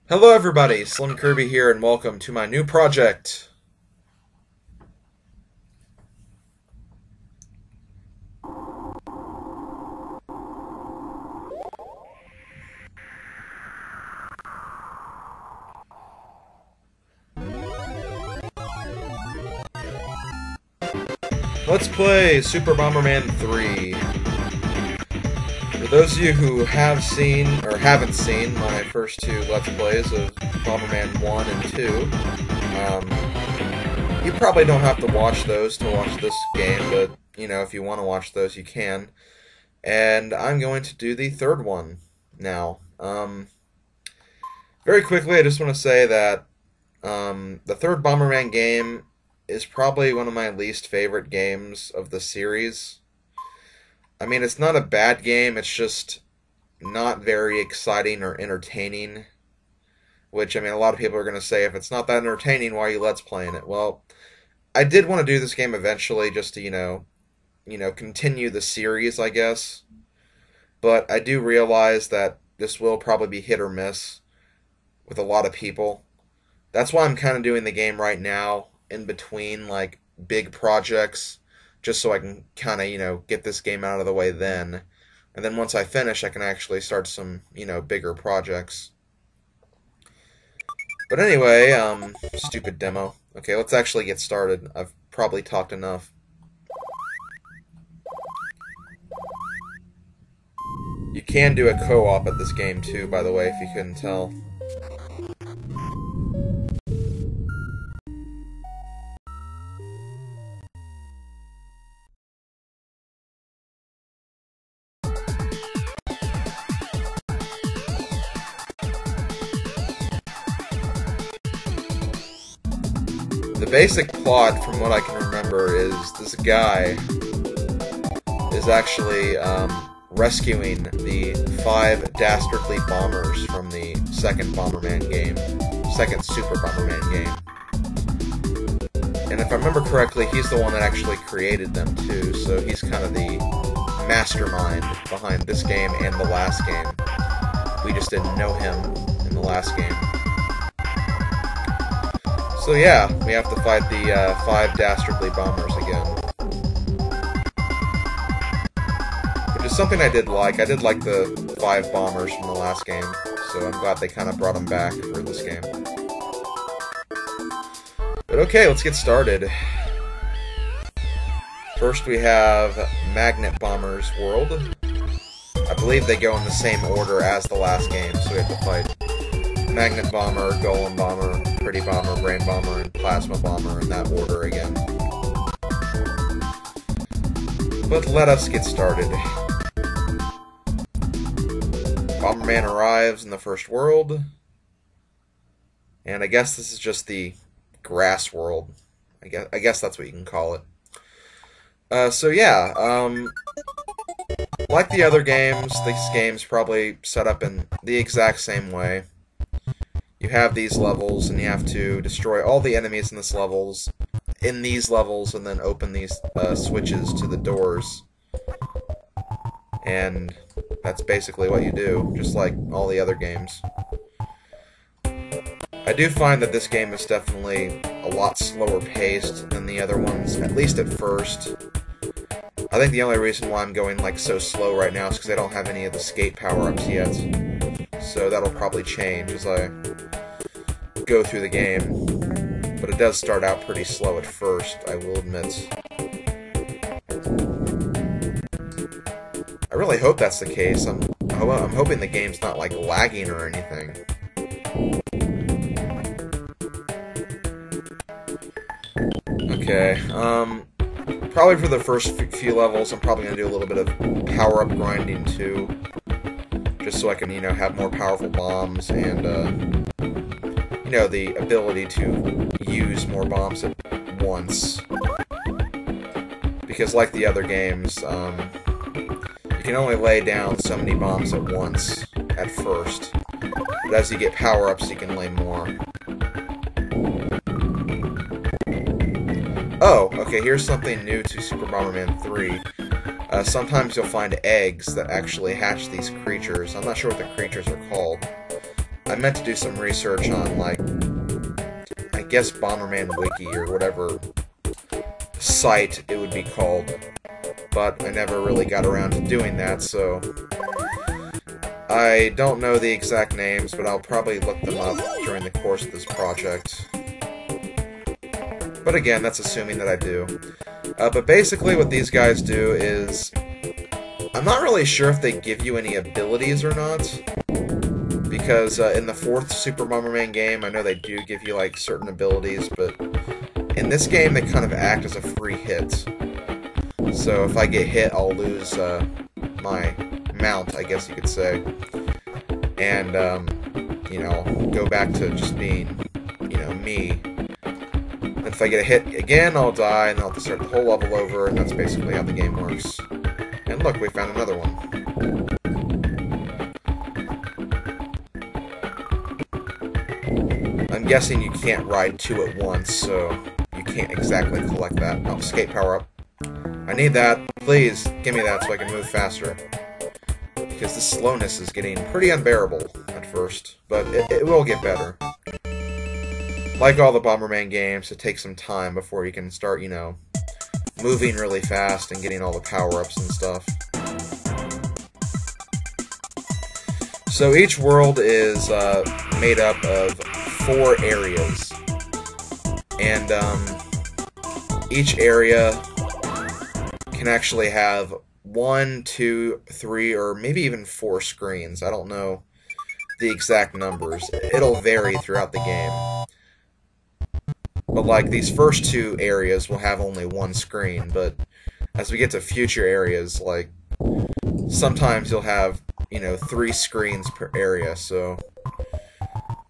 Hello everybody, SlimKirby here and welcome to my new project. Let's play Super Bomberman 3. For those of you who have seen, or haven't seen, my first two Let's Plays of Bomberman 1 and 2, you probably don't have to watch those to watch this game, but, if you want to watch those, you can. And I'm going to do the third one now. Very quickly, I just want to say that the third Bomberman game is probably one of my least favorite games of the series. I mean, it's not a bad game, it's just not very exciting or entertaining. Which, I mean, a lot of people are going to say, if it's not that entertaining, why are you Let's Playing it? Well, I did want to do this game eventually just to, continue the series, I guess. But I do realize that this will probably be hit or miss with a lot of people. That's why I'm kind of doing the game right now, in between, like, big projects, just so I can kind of, get this game out of the way then. And then once I finish, I can actually start some, bigger projects. But anyway, stupid demo. Okay, let's actually get started. I've probably talked enough. You can do a co-op at this game too, by the way, if you couldn't tell. The basic plot, from what I can remember, is this guy is actually rescuing the 5 dastardly bombers from the second Bomberman game, second Super Bomberman game. And if I remember correctly, he's the one that actually created them too, so he's kind of the mastermind behind this game and the last game. We just didn't know him in the last game. So yeah, we have to fight the 5 dastardly bombers again. Which is something I did like. I did like the 5 bombers from the last game, so I'm glad they kind of brought them back for this game. But okay, let's get started. First we have Magnet Bomber's World. I believe they go in the same order as the last game, so we have to fight Magnet Bomber, Golem Bomber, Pretty Bomber, Brain Bomber, and Plasma Bomber in that order again. But let us get started. Bomberman arrives in the first world, and I guess this is just the grass world. I guess that's what you can call it. So yeah, like the other games, this game's probably set up in the exact same way. You have these levels, and you have to destroy all the enemies in these levels, and then open these switches to the doors. And that's basically what you do, just like all the other games. I do find that this game is definitely a lot slower paced than the other ones, at least at first. I think the only reason why I'm going like so slow right now is because I don't have any of the skate power-ups yet. So that'll probably change as I go through the game. But it does start out pretty slow at first, I will admit. I really hope that's the case. I'm hoping the game's not like lagging or anything. Okay, probably for the first few levels, I'm probably going to do a little bit of power-up grinding too, just so I can, have more powerful bombs and, the ability to use more bombs at once. Because like the other games, you can only lay down so many bombs at once at first, but as you get power-ups, you can lay more. Oh, okay, here's something new to Super Bomberman 3. Sometimes you'll find eggs that actually hatch these creatures. I'm not sure what the creatures are called. I meant to do some research on, like, I guess Bomberman Wiki or whatever site it would be called, but I never really got around to doing that, so I don't know the exact names, but I'll probably look them up during the course of this project. But again, that's assuming that I do. But basically what these guys do is, I'm not really sure if they give you any abilities or not, because in the 4th Super Bomberman game, I know they do give you, like, certain abilities, but in this game, they kind of act as a free hit. So if I get hit, I'll lose my mount, I guess you could say. And, you know, go back to just being, you know, me. And if I get a hit again, I'll die, and I'll have to start the whole level over, and that's basically how the game works. And look, we found another one. I'm guessing you can't ride 2 at once, so you can't exactly collect that. Oh, escape power-up. I need that. Please, give me that so I can move faster. Because this slowness is getting pretty unbearable at first, but it will get better. Like all the Bomberman games, it takes some time before you can start, you know, moving really fast and getting all the power-ups and stuff. So each world is made up of 4 areas, and each area can actually have 1, 2, 3, or maybe even 4 screens. I don't know the exact numbers. It'll vary throughout the game. But like these first 2 areas will have only 1 screen, but as we get to future areas, like sometimes you'll have, you know, 3 screens per area, so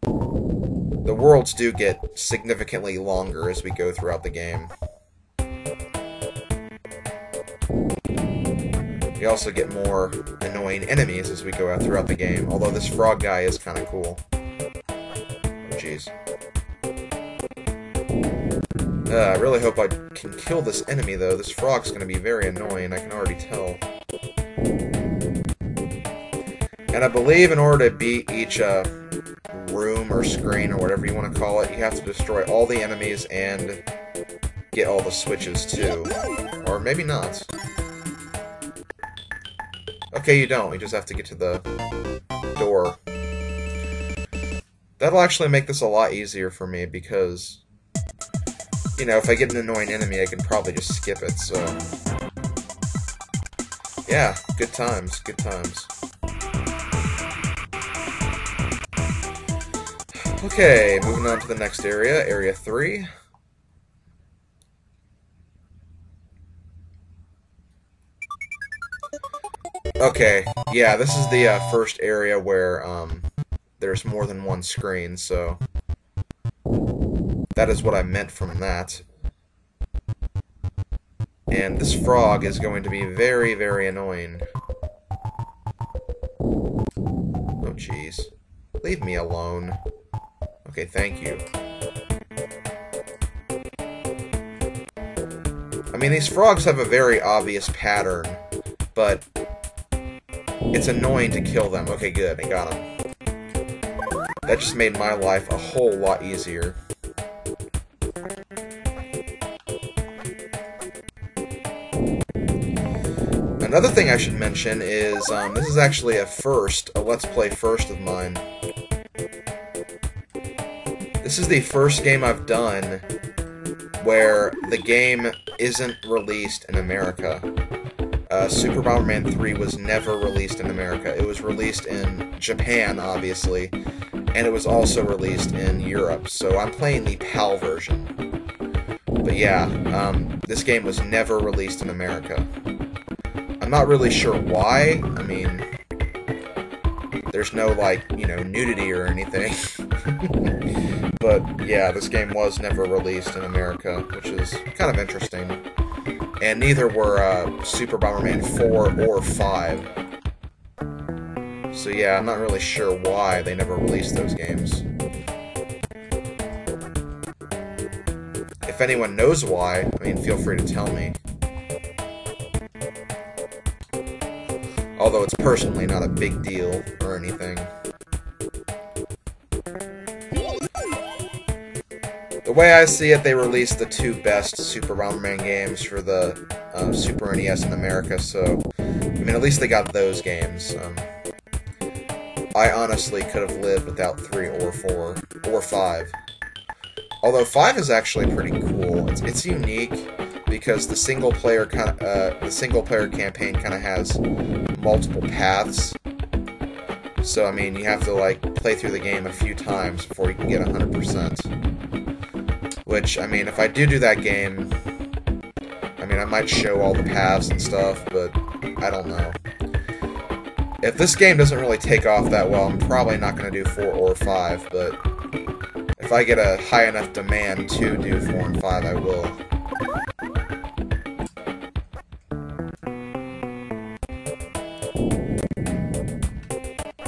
the worlds do get significantly longer as we go throughout the game. We also get more annoying enemies as we go out throughout the game, although this frog guy is kind of cool. Oh, jeez. I really hope I can kill this enemy, though. This frog's going to be very annoying, I can already tell. And I believe in order to beat each room or screen or whatever you want to call it, you have to destroy all the enemies and get all the switches, too. Or maybe not. Okay, you don't. You just have to get to the door. That'll actually make this a lot easier for me because, you know, if I get an annoying enemy, I can probably just skip it, so yeah, good times, good times. Okay, moving on to the next area, Area 3. Okay, yeah, this is the first area where there's more than 1 screen, so that is what I meant from that. And this frog is going to be very, very annoying. Oh, jeez. Leave me alone. Okay, thank you. I mean, these frogs have a very obvious pattern, but it's annoying to kill them. Okay, good, I got him. That just made my life a whole lot easier. Another thing I should mention is, this is actually a Let's Play first of mine. This is the first game I've done where the game isn't released in America. Super Bomberman 3 was never released in America. It was released in Japan, obviously, and it was also released in Europe, so I'm playing the PAL version. But yeah, this game was never released in America. I'm not really sure why. I mean, there's no, like, you know, nudity or anything. But yeah, this game was never released in America, which is kind of interesting. And neither were Super Bomberman 4 or 5. So yeah, I'm not really sure why they never released those games. If anyone knows why, I mean, feel free to tell me. Although it's personally not a big deal or anything. way I see it, they released the two best Super Bomberman games for the Super NES in America, so, I mean, at least they got those games. I honestly could have lived without 3 or 4, or 5. Although 5 is actually pretty cool. It's unique because the single player campaign kind of has multiple paths. So I mean, you have to like play through the game a few times before you can get 100%. Which, I mean, if I do that game, I mean, I might show all the paths and stuff, but I don't know. If this game doesn't really take off that well, I'm probably not going to do 4 or 5, but if I get a high enough demand to do 4 and 5, I will.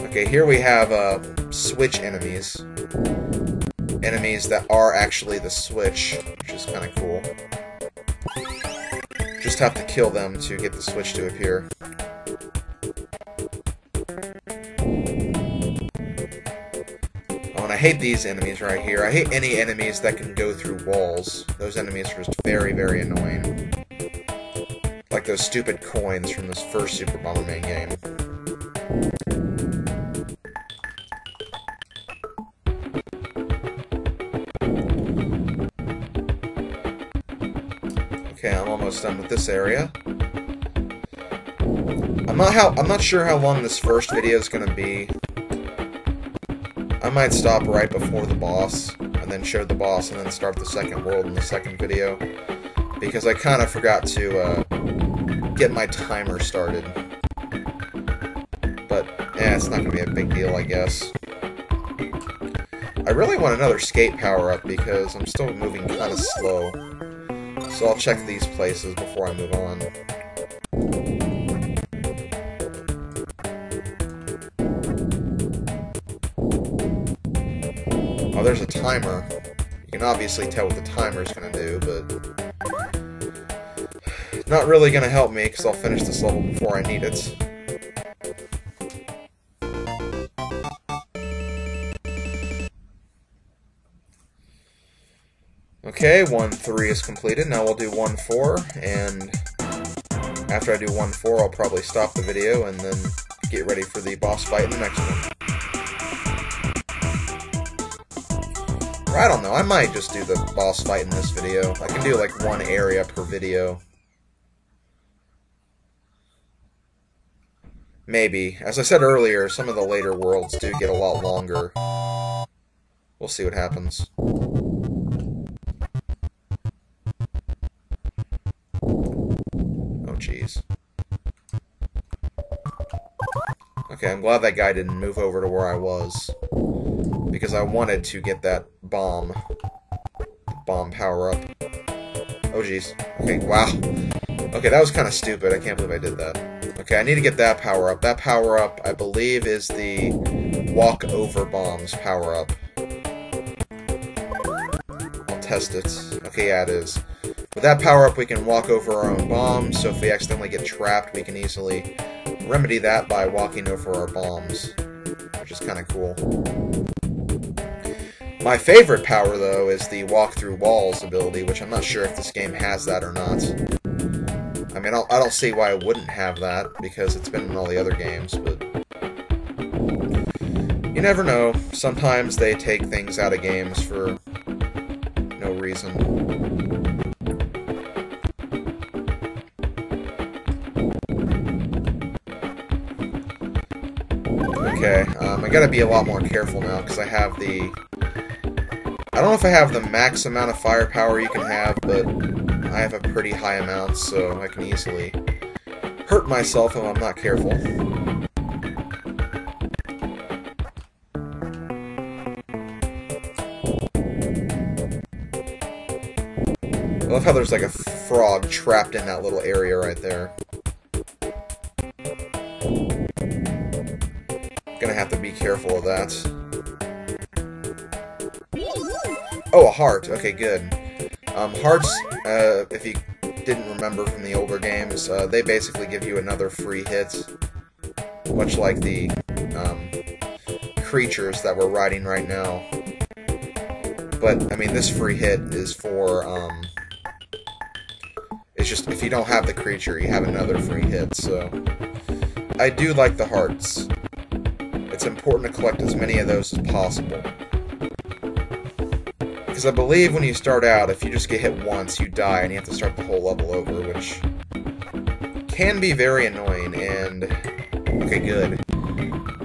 Okay, here we have switch enemies. Enemies that are actually the switch, which is kind of cool. Just have to kill them to get the switch to appear. Oh, and I hate these enemies right here. I hate any enemies that can go through walls. Those enemies are just very, very annoying. Like those stupid coins from this first Super Bomberman game. Okay, I'm almost done with this area. I'm not sure how long this first video is gonna be. I might stop right before the boss, and then show the boss, and then start the second world in the second video. Because I kind of forgot to get my timer started. But, it's not gonna be a big deal, I guess. I really want another skate power-up, because I'm still moving kind of slow. So I'll check these places before I move on. Oh, there's a timer. You can obviously tell what the timer's gonna do, but not really gonna help me because I'll finish this level before I need it. Okay, 1-3 is completed. Now we'll do 1-4, and after I do 1-4, I'll probably stop the video and then get ready for the boss fight in the next one. Or I don't know, I might just do the boss fight in this video. I can do like one area per video. Maybe. As I said earlier, some of the later worlds do get a lot longer. We'll see what happens. Oh, jeez. Okay, I'm glad that guy didn't move over to where I was. Because I wanted to get that bomb. Bomb power-up. Oh, jeez. Okay, wow. Okay, that was kind of stupid. I can't believe I did that. Okay, I need to get that power-up. That power-up, I believe, is the walk over bombs power-up. I'll test it. Okay, yeah, it is. With that power-up, we can walk over our own bombs, so if we accidentally get trapped, we can easily remedy that by walking over our bombs, which is kind of cool. My favorite power, though, is the walk through walls ability, which I'm not sure if this game has that or not. I mean, I don't see why it wouldn't have that, because it's been in all the other games, but you never know. Sometimes they take things out of games for no reason. Okay, I gotta be a lot more careful now, because I have the... I don't know if I have the max amount of firepower you can have, but I have a pretty high amount, so I can easily hurt myself if I'm not careful. I love how there's like a frog trapped in that little area right there. Gonna have to be careful of that. Oh, a heart. Okay, good. Hearts, if you didn't remember from the older games, they basically give you another free hit. Much like the creatures that we're riding right now. But, I mean, this free hit is for, it's just, if you don't have the creature, you have another free hit, so... I do like the hearts. It's important to collect as many of those as possible. Because I believe when you start out, if you just get hit once, you die, and you have to start the whole level over, which can be very annoying, and... Okay, good.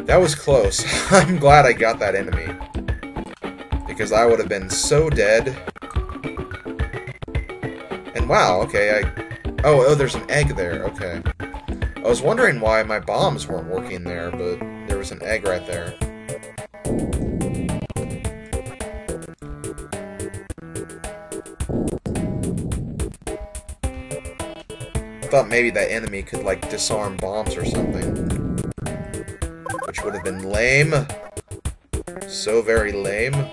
That was close. I'm glad I got that enemy. Because I would have been so dead. And wow, okay, Oh, there's an egg there, okay. I was wondering why my bombs weren't working there, but there was an egg right there. I thought maybe that enemy could, like, disarm bombs or something. Which would have been lame. So very lame.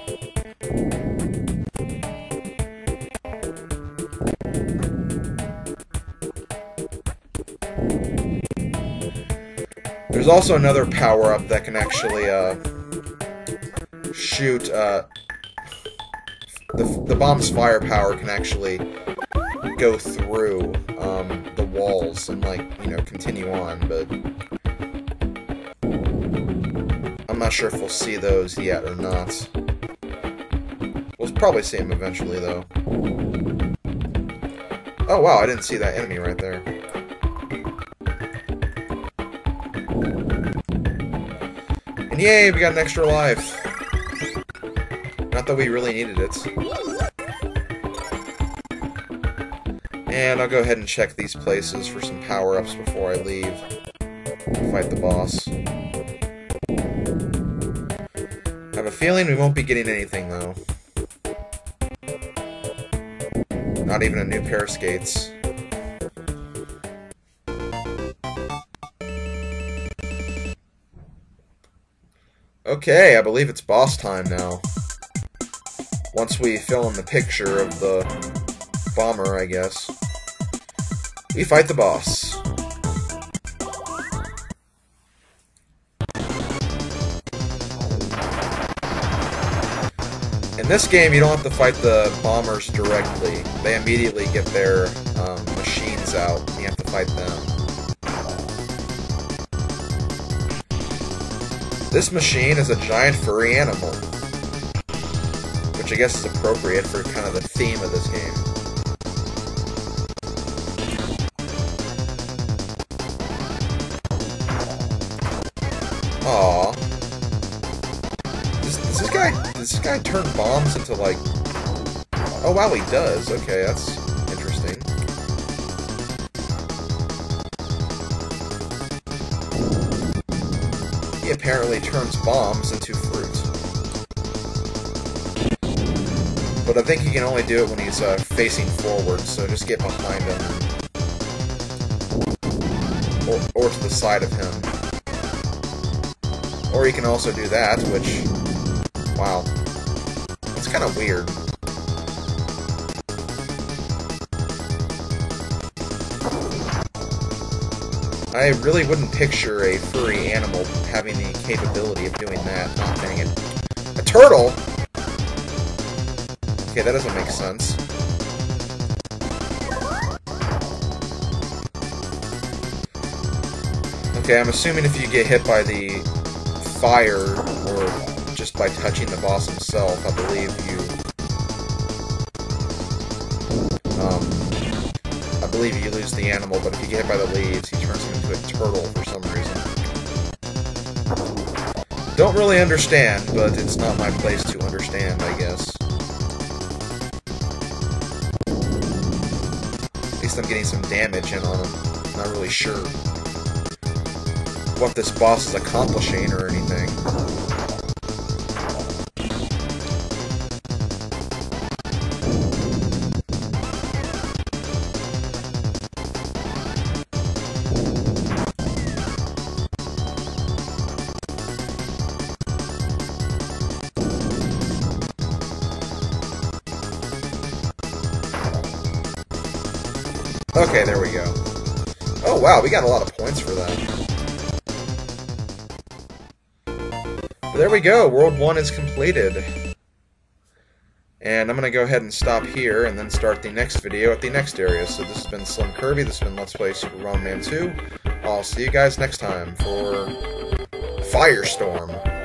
There's also another power-up that can actually, shoot, the bomb's firepower can actually go through, the walls and, like, you know, continue on, but I'm not sure if we'll see those yet or not. We'll probably see them eventually, though. Oh, wow, I didn't see that enemy right there. And yay, we got an extra life. Not that we really needed it. And I'll go ahead and check these places for some power-ups before I leave to fight the boss. I have a feeling we won't be getting anything, though. Not even a new pair of skates. Okay, I believe it's boss time now. Once we fill in the picture of the bomber, I guess. We fight the boss. In this game, you don't have to fight the bombers directly. They immediately get their machines out, and you have to fight them. This machine is a giant furry animal, which I guess is appropriate for kind of the theme of this game. Aww. Does this guy turn bombs into, like... Oh, wow, he does. Okay, that's interesting. He apparently turns bombs into fruit. But I think he can only do it when he's facing forward, so just get behind him. Or to the side of him. Or you can also do that, which... Wow. That's kind of weird. I really wouldn't picture a furry animal having the capability of doing that. Oh, dang it. A turtle?! Okay, that doesn't make sense. Okay, I'm assuming if you get hit by the fire, or just by touching the boss himself, I believe you lose the animal, but if you get hit by the leaves, he turns him into a turtle for some reason. Don't really understand, but it's not my place to understand, I guess. At least I'm getting some damage in on him. I'm not really sure what this boss is accomplishing or anything. Okay, there we go. Oh wow, we got a lot of points for that. But there we go, World 1 is completed. And I'm going to go ahead and stop here and then start the next video at the next area. So this has been SlimKirby, this has been Let's Play Super Bomberman 2. I'll see you guys next time for Firestorm.